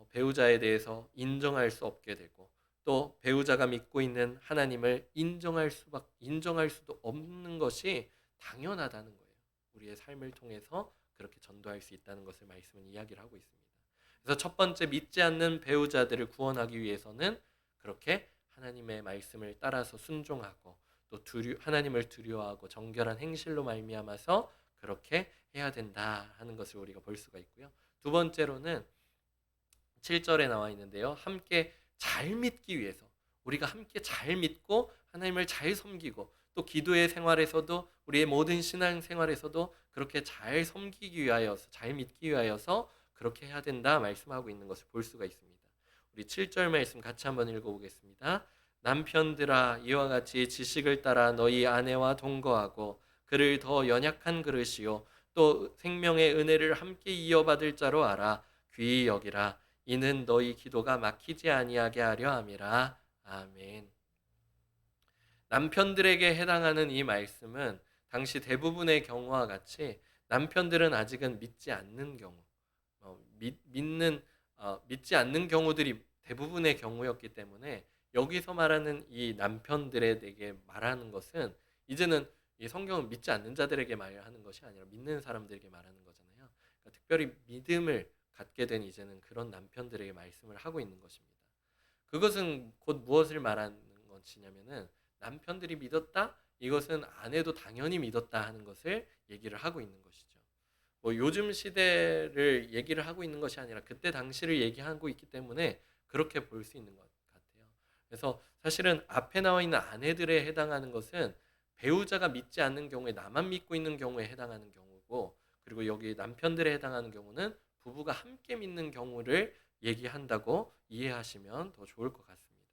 배우자에 대해서 인정할 수 없게 되고 또 배우자가 믿고 있는 하나님을 인정할 수도 없는 것이 당연하다는 거예요. 우리의 삶을 통해서 그렇게 전도할 수 있다는 것을 말씀은 이야기를 하고 있습니다. 그래서 첫 번째, 믿지 않는 배우자들을 구원하기 위해서는 그렇게 하나님의 말씀을 따라서 순종하고 또 하나님을 두려워하고 정결한 행실로 말미암아서 그렇게 해야 된다 하는 것을 우리가 볼 수가 있고요. 두 번째로는 7절에 나와 있는데요. 함께 잘 믿기 위해서, 우리가 함께 잘 믿고 하나님을 잘 섬기고 또 기도의 생활에서도, 우리의 모든 신앙 생활에서도 그렇게 잘 섬기기 위하여서, 잘 믿기 위하여서 그렇게 해야 된다 말씀하고 있는 것을 볼 수가 있습니다. 우리 7절 말씀 같이 한번 읽어보겠습니다. 남편들아, 이와 같이 지식을 따라 너희 아내와 동거하고 그를 더 연약한 그릇이요 또 생명의 은혜를 함께 이어받을 자로 알아 귀히 여기라. 이는 너희 기도가 막히지 아니하게 하려 함이라. 아멘. 남편들에게 해당하는 이 말씀은 당시 대부분의 경우와 같이 남편들은 아직은 믿지 않는 경우, 믿지 않는 경우들이 대부분의 경우였기 때문에 여기서 말하는 이 남편들에게 말하는 것은 이제는 이 성경은 믿지 않는 자들에게 말하는 것이 아니라 믿는 사람들에게 말하는 거잖아요. 그러니까 특별히 믿음을 갖게 된 이제는 그런 남편들에게 말씀을 하고 있는 것입니다. 그것은 곧 무엇을 말하는 것이냐면은 남편들이 믿었다? 이것은 아내도 당연히 믿었다 하는 것을 얘기를 하고 있는 것이죠. 뭐 요즘 시대를 얘기를 하고 있는 것이 아니라 그때 당시를 얘기하고 있기 때문에 그렇게 볼 수 있는 것 같아요. 그래서 사실은 앞에 나와 있는 아내들에 해당하는 것은 배우자가 믿지 않는 경우에 나만 믿고 있는 경우에 해당하는 경우고, 그리고 여기 남편들에 해당하는 경우는 부부가 함께 믿는 경우를 얘기한다고 이해하시면 더 좋을 것 같습니다.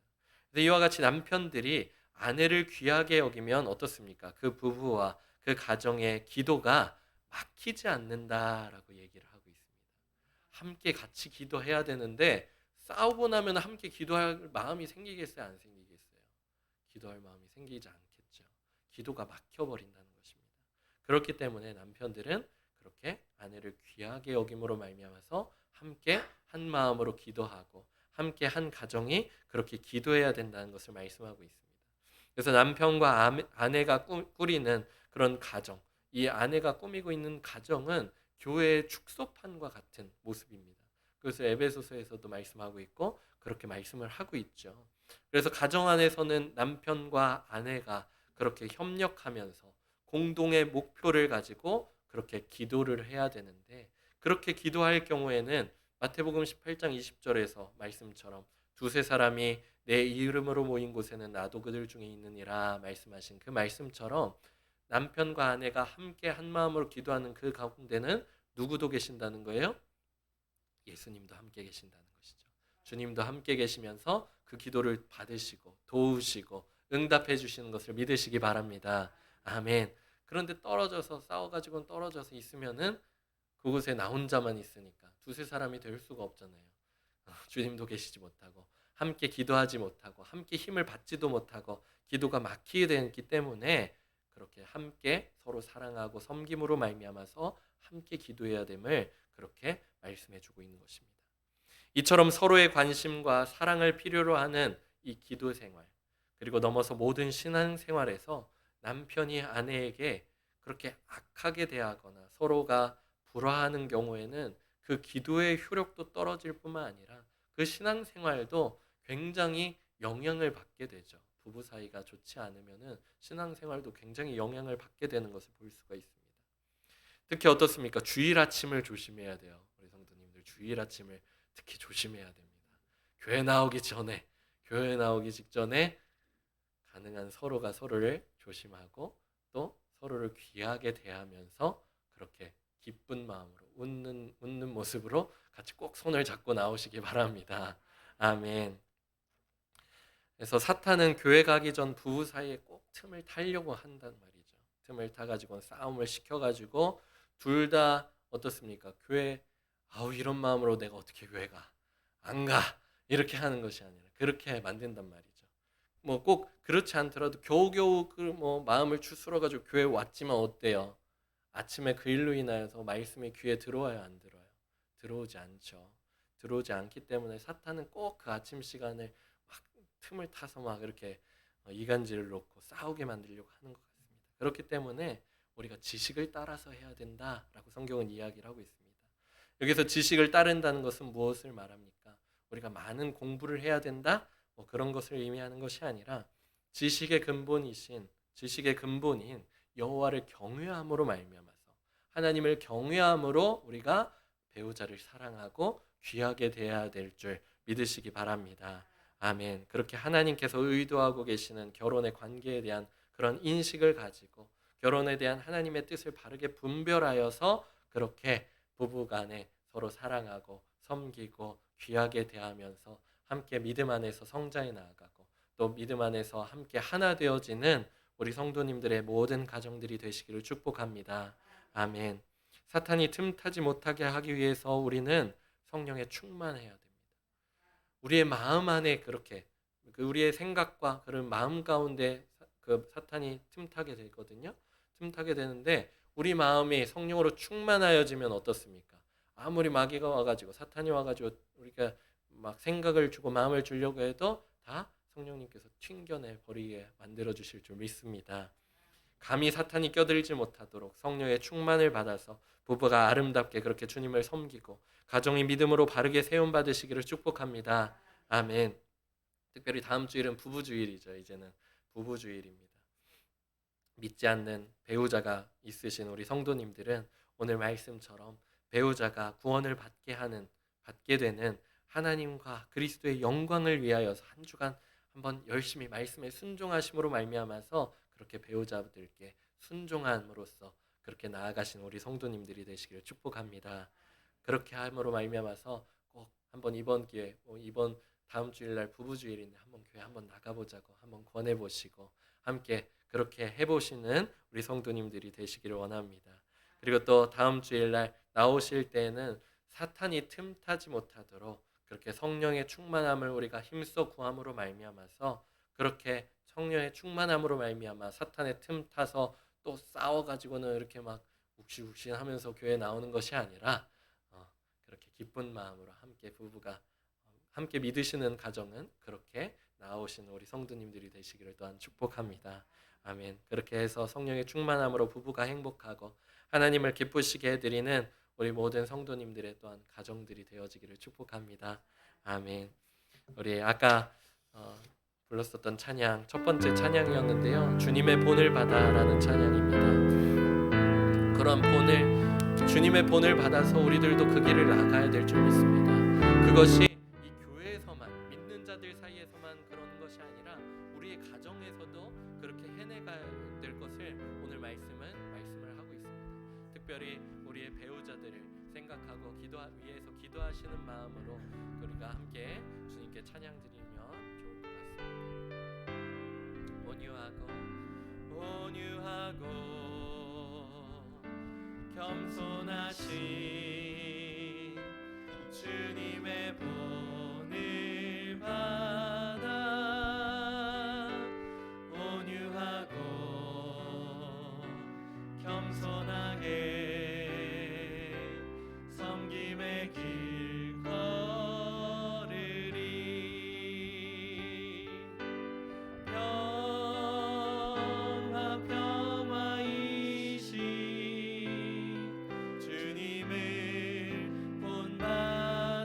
그래서 이와 같이 남편들이 아내를 귀하게 여기면 어떻습니까? 그 부부와 그 가정의 기도가 막히지 않는다라고 얘기를 하고 있습니다. 함께 같이 기도해야 되는데 싸우고 나면 함께 기도할 마음이 생기겠어요? 안 생기겠어요? 기도할 마음이 생기지 않겠죠. 기도가 막혀버린다는 것입니다. 그렇기 때문에 남편들은 그렇게 아내를 귀하게 여김으로 말미암아서 함께 한 마음으로 기도하고 함께 한 가정이 그렇게 기도해야 된다는 것을 말씀하고 있습니다. 그래서 남편과 아내가 꾸리는 그런 가정, 이 아내가 꾸미고 있는 가정은 교회의 축소판과 같은 모습입니다. 그래서 에베소서에서도 말씀하고 있고 그렇게 말씀을 하고 있죠. 그래서 가정 안에서는 남편과 아내가 그렇게 협력하면서 공동의 목표를 가지고 그렇게 기도를 해야 되는데, 그렇게 기도할 경우에는 마태복음 18장 20절에서 말씀처럼 두세 사람이 내 이름으로 모인 곳에는 나도 그들 중에 있느니라 말씀하신 그 말씀처럼 남편과 아내가 함께 한 마음으로 기도하는 그 가운데는 누구도 계신다는 거예요? 예수님도 함께 계신다는 것이죠. 주님도 함께 계시면서 그 기도를 받으시고 도우시고 응답해 주시는 것을 믿으시기 바랍니다. 아멘. 그런데 떨어져서 싸워가지고는 떨어져서 있으면은 그곳에 나 혼자만 있으니까 두세 사람이 될 수가 없잖아요. 주님도 계시지 못하고 함께 기도하지 못하고 함께 힘을 받지도 못하고 기도가 막히게 되기 때문에 그렇게 함께 서로 사랑하고 섬김으로 말미암아서 함께 기도해야 됨을 그렇게 말씀해 주고 있는 것입니다. 이처럼 서로의 관심과 사랑을 필요로 하는 이 기도 생활, 그리고 넘어서 모든 신앙 생활에서 남편이 아내에게 그렇게 악하게 대하거나 서로가 불화하는 경우에는 그 기도의 효력도 떨어질 뿐만 아니라 그 신앙 생활도 굉장히 영향을 받게 되죠. 부부 사이가 좋지 않으면은 신앙 생활도 굉장히 영향을 받게 되는 것을 볼 수가 있습니다. 특히 어떻습니까? 주일 아침을 조심해야 돼요. 우리 성도님들 주일 아침을 특히 조심해야 됩니다. 교회 나오기 직전에 가능한 서로가 서로를 조심하고 또 서로를 귀하게 대하면서 그렇게 기쁜 마음으로 웃는 모습으로 같이 꼭 손을 잡고 나오시기 바랍니다. 아멘. 그래서 사탄은 교회 가기 전 부부 사이에 꼭 틈을 타려고 한단 말이죠. 틈을 타가지고 싸움을 시켜가지고 둘 다 어떻습니까? 교회 이런 마음으로 내가 어떻게 교회 가? 안 가. 이렇게 하는 것이 아니라 그렇게 만든단 말이죠. 뭐 꼭 그렇지 않더라도 겨우겨우 마음을 추스러 가지고 교회 왔지만 어때요? 아침에 그 일로 인하여서 말씀이 귀에 들어와요, 안 들어요? 들어오지 않죠. 들어오지 않기 때문에 사탄은 꼭 그 아침 시간을 막 틈을 타서 막 이렇게 이간질을 놓고 싸우게 만들려고 하는 것 같습니다. 그렇기 때문에 우리가 지식을 따라서 해야 된다라고 성경은 이야기를 하고 있습니다. 여기서 지식을 따른다는 것은 무엇을 말합니까? 우리가 많은 공부를 해야 된다? 뭐 그런 것을 의미하는 것이 아니라 지식의 근본인 여호와를 경외함으로 말미암아서 하나님을 경외함으로 우리가 배우자를 사랑하고 귀하게 대해야 될 줄 믿으시기 바랍니다. 아멘. 그렇게 하나님께서 의도하고 계시는 결혼의 관계에 대한 그런 인식을 가지고 결혼에 대한 하나님의 뜻을 바르게 분별하여서 그렇게 부부간에 서로 사랑하고 섬기고 귀하게 대하면서 함께 믿음 안에서 성장해 나아가고 또 믿음 안에서 함께 하나 되어지는 우리 성도님들의 모든 가정들이 되시기를 축복합니다. 아멘. 사탄이 틈타지 못하게 하기 위해서 우리는 성령에 충만해야 됩니다. 우리의 마음 안에 그렇게 우리의 생각과 그런 마음 가운데 그 사탄이 틈타게 되거든요. 틈타게 되는데 우리 마음이 성령으로 충만하여지면 어떻습니까? 아무리 마귀가 와가지고 사탄이 와가지고 우리가 막 생각을 주고 마음을 주려고 해도 다 성령님께서 튕겨내 버리게 만들어 주실 줄 믿습니다. 감히 사탄이 껴들지 못하도록 성령의 충만을 받아서 부부가 아름답게 그렇게 주님을 섬기고 가정이 믿음으로 바르게 세움 받으시기를 축복합니다. 아멘. 특별히 다음 주일은 부부주일이죠. 이제는 부부주일입니다. 믿지 않는 배우자가 있으신 우리 성도님들은 오늘 말씀처럼 배우자가 구원을 받게 되는 하나님과 그리스도의 영광을 위하여서 한 주간 한번 열심히 말씀에 순종하심으로 말미암아서 그렇게 배우자들께 순종함으로써 그렇게 나아가신 우리 성도님들이 되시기를 축복합니다. 그렇게 함으로 말미암아서 꼭 한번 이번 기회, 이번 다음 주일날 부부주일인데 한번 교회 한번 나가보자고 한번 권해보시고 함께 그렇게 해보시는 우리 성도님들이 되시기를 원합니다. 그리고 또 다음 주일날 나오실 때에는 사탄이 틈타지 못하도록 그렇게 성령의 충만함을 우리가 힘써 구함으로 말미암아서 그렇게 성령의 충만함으로 말미암아 사탄의 틈타서 또 싸워가지고는 이렇게 막 욱신욱신하면서 교회 나오는 것이 아니라 그렇게 기쁜 마음으로 함께 부부가 함께 믿으시는 가정은 그렇게 나오시는 우리 성도님들이 되시기를 또한 축복합니다. 아멘. 그렇게 해서 성령의 충만함으로 부부가 행복하고 하나님을 기쁘시게 해드리는 우리 모든 성도님들의 또한 가정들이 되어지기를 축복합니다. 아멘. 우리 아까 불렀었던 찬양 첫 번째 찬양이었는데요. 주님의 본을 받아라는 찬양입니다. 그런 주님의 본을 받아서 우리들도 그 길을 나가야 될 줄 믿습니다. 그것이 이 교회에서만 믿는 자들 사이에서만 그러는 것이 아니라 우리의 가정에서도 그렇게 해내가야 될 것을 오늘 말씀을 하고 있습니다. 특별히 우리의 배우자들을 생각하고 위해서 기도하시는 마음으로 우리가 함께 주님께 찬양 드리면 좋을 것 같습니다. 온유하고 겸손하신 주님의 본을 받아 온유하고 겸손하게 섬김의 길 걸으리. 평화이신 주님을 본받아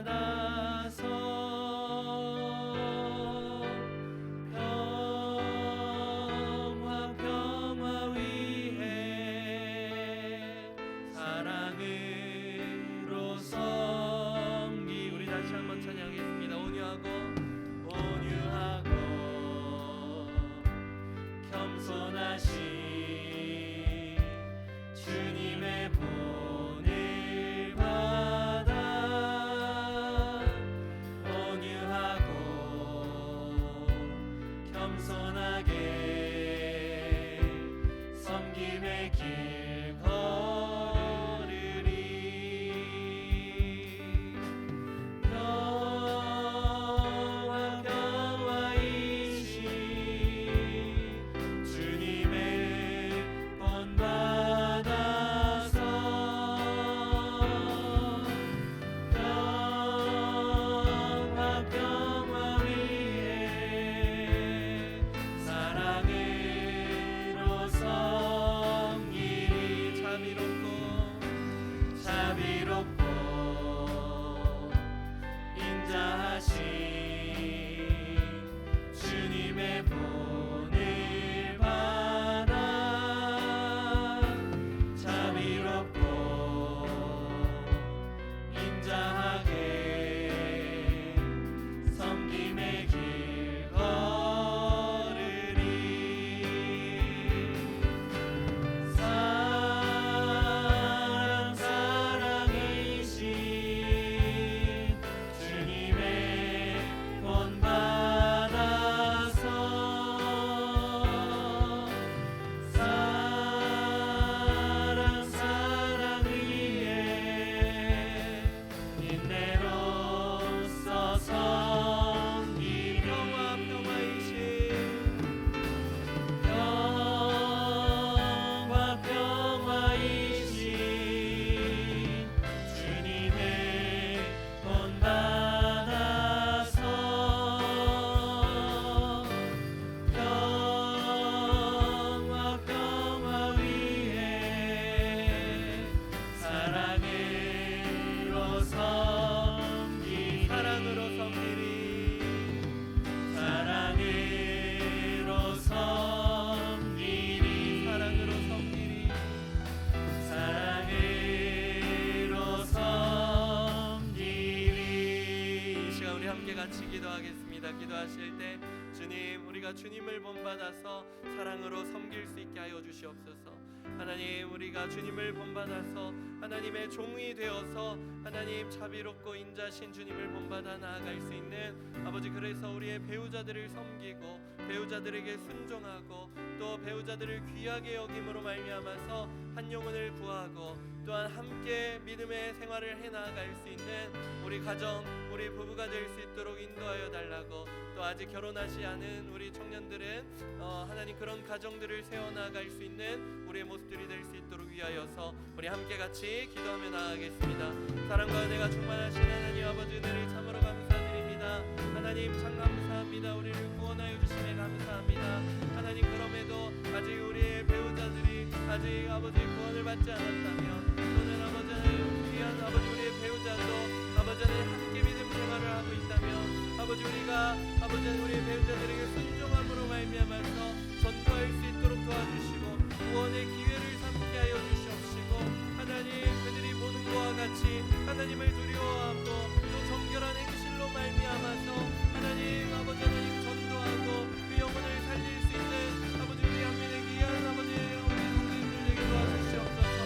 같이 기도하겠습니다. 기도하실 때 주님, 우리가 주님을 본받아서 사랑으로 섬길 수 있게 하여 주시옵소서. 하나님, 우리가 주님을 본받아서 하나님의 종이 되어서 하나님 자비롭고 인자신 주님을 본받아 나아갈 수 있는 아버지, 그래서 우리의 배우자들을 섬기고 배우자들에게 순종하고 또 배우자들을 귀하게 여김으로 말미암아서 한 영혼을 구하고 또한 함께 믿음의 생활을 해나갈 수 있는 우리 가정, 우리 부부가 될 수 있도록 인도하여 달라고, 또 아직 결혼하지 않은 우리 청년들은 하나님 그런 가정들을 세워나갈 수 있는 우리의 모습들이 될 수 있도록 위하여서 우리 함께 같이 기도하며 나아가겠습니다. 사랑과 은혜가 충만하신 하나님 아버지, 은혜를 참으로 감사드립니다. 하나님 참 감사합니다. 우리를 구원하여 주심에 감사합니다. 하나님, 그럼에도 아직 우리의 배우자들이 아직 아버지 구원을 받지 않았다면, 또는 아버지 하나님 귀한 아버지 우리의 배우자도 아버지 하나님 함께 믿음 생활을 하고 있다면, 아버지 우리가 아버지 하나님 우리의 배우자들에게 순종함으로 말미암아서 전도할 수 있도록 도와주시고 구원의 기회를 삼게 하여 주시옵시고, 하나님 그들이 보는 것과 같이 하나님을 두려워하고 또 정결한 행실로 말미암아서 하나님 아버지 하나님 전도하고 그 영혼을 살릴 수 있는 아버지 우리 한민의 귀한 아버지 우리 성도님들에게 도와주시옵소서.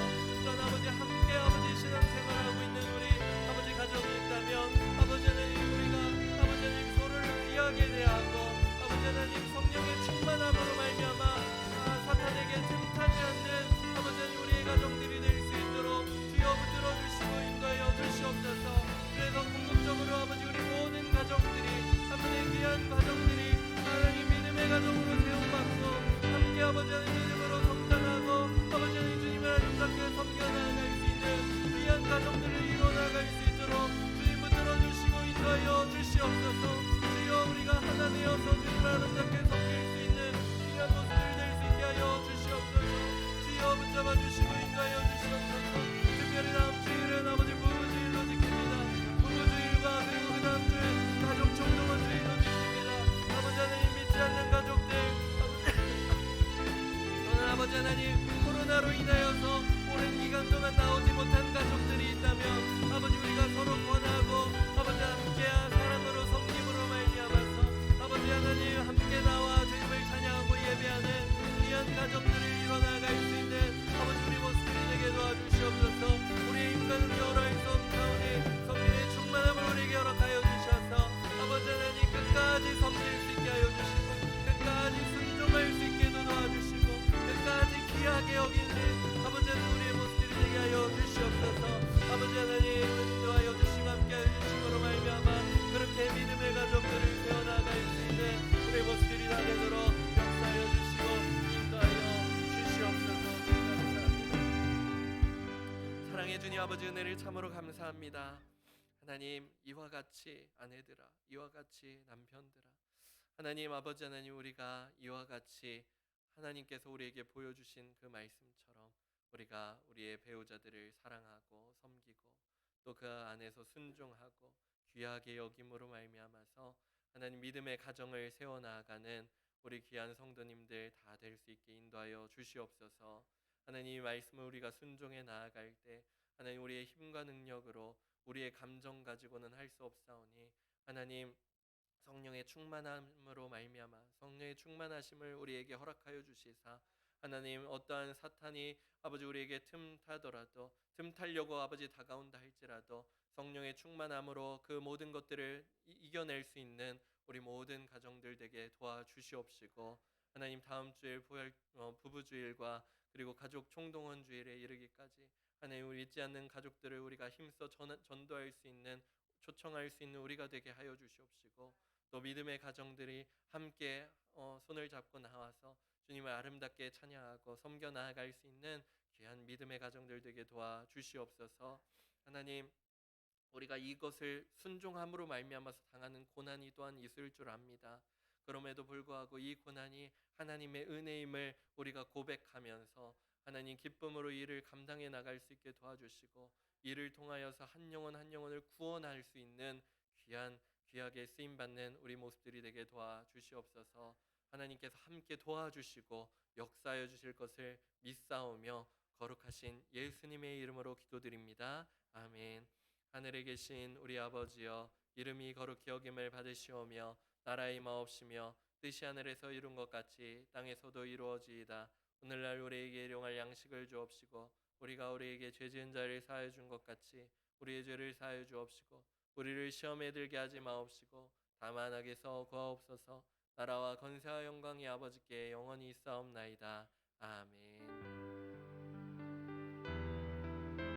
또한 아버지 함께 아버지 신앙생활을 하고 있는 우리 아버지 가정이 있다면, 아버지 하나님 우리가 아버지 하나님 서로를 귀하게 대하고 아버지 하나님 성령의 충만함으로 말미암아 사탄에게 틈타지 않는 아버지 하나님 우리의 가정들이 될 수 있도록 주여 붙들어 주시고 인도하여 주시옵소서. 그래서 궁극적으로 아버지 우리 모든 가정들이 하나님의 귀한 가정들이 하나님 믿음의 가정으로 세움받고 함께 아버지 하나님 믿음으로 성장하고 아버지 하나님 주님을 아름답게 섬겨나갈 수 있는 귀한 가정들을 이뤄나갈 수 있도록 주님 붙들어 주시고 인도하여 주시옵소서. 주여 우리가 하나 되어서 주님을 아름답게 섬길 수 있는 귀한 모습들 될 수 있게 하여 주시옵소서. 주여 붙잡아 주시고 인도하여 주시옵소서. 특별히 다음 주일은 아버지 부부주일로 지킵니다. 부부주일과 그리고 그 다음 주에 가족 총동원 주일로 지킵니다. 아버지 하나님 믿지 않는 가족들 또는 아버지 하나님 코로나로 인하여서 오랜 기간 동안 나오지 못한 가족들이 있다면, 아버지 우리가 서로 권하고 아버지 함께 사랑으로 섬김으로 말미암아서 아버지 하나님 함께 나와 주님을 찬양하고 예배하는 귀한 가정들을 이뤄나갈 수 있는 아버지 우리 모습들이 되게 도와주시옵소서. 우리의 힘과 능력으로 할 수 없사오니 성령의 충만함을 우리에게 허락하여 주셔서 아버지 하나님 끝까지 섬길 수 있게 하여 주시고 끝까지 순종할 수 있게도 도와주시고 끝까지 귀하게 여기는 아버지 하나님 우리의 모습들이 되게 하여 주시옵소서. 아버지 하나님 인도하여 주시고 함께하여 주심으로 말미암아 그렇게 믿음의 가족들을 세워나갈 수 있는 우리의 모습들이 다 되도록 역사하여 주시고 인도하여 주시옵소서. 감사합니다. 사랑해 주님 아버지, 은혜를 참으로 감사합니다. 하나님, 이와 같이 아내들아, 이와 같이 남편들아, 하나님 아버지 하나님 우리가 이와 같이 하나님께서 우리에게 보여주신 그 말씀처럼 우리가 우리의 배우자들을 사랑하고 섬기고 또 그 안에서 순종하고 귀하게 여김으로 말미암아서 하나님 믿음의 가정을 세워나가는 우리 귀한 성도님들 다 될 수 있게 인도하여 주시옵소서. 하나님 이 말씀을 우리가 순종해 나아갈 때 하나님 우리의 힘과 능력으로 우리의 감정 가지고는 할 수 없사오니 하나님 성령의 충만함으로 말미암아 성령의 충만하심을 우리에게 허락하여 주시사 하나님 어떠한 사탄이 아버지 우리에게 틈타더라도 틈타려고 아버지 다가온다 할지라도 성령의 충만함으로 그 모든 것들을 이겨낼 수 있는 우리 모든 가정들 되게 도와주시옵시고, 하나님 다음 주일 부부주일과 그리고 가족 총동원 주일에 이르기까지 하나님 우리 잊지 않는 가족들을 우리가 힘써 전도할 수 있는 초청할 수 있는 우리가 되게 하여 주시옵시고, 또 믿음의 가정들이 함께 손을 잡고 나와서 주님을 아름답게 찬양하고 섬겨 나아갈 수 있는 귀한 믿음의 가정들 되게 도와주시옵소서. 하나님 우리가 이것을 순종함으로 말미암아서 당하는 고난이 또한 있을 줄 압니다. 그럼에도 불구하고 이 고난이 하나님의 은혜임을 우리가 고백하면서 하나님 기쁨으로 이를 감당해 나갈 수 있게 도와주시고 이를 통하여서 한 영혼 한 영혼을 구원할 수 있는 귀하게 쓰임받는 우리 모습들이 되게 도와주시옵소서. 하나님께서 함께 도와주시고 역사하여 주실 것을 믿사오며 거룩하신 예수님의 이름으로 기도드립니다. 아멘. 하늘에 계신 우리 아버지여, 이름이 거룩히 여김을 받으시오며 나라의 마옵시며 뜻이 하늘에서 이룬 것 같이 땅에서도 이루어지이다. 오늘날 우리에게 일용할 양식을 주옵시고 우리가 우리에게 죄 지은 자를 사하여 준 것 같이 우리의 죄를 사하여 주옵시고 우리를 시험에 들게 하지 마옵시고 다만 악에서 구하옵소서. 나라와 권세와 영광이 아버지께 영원히 있사옵나이다. 아멘.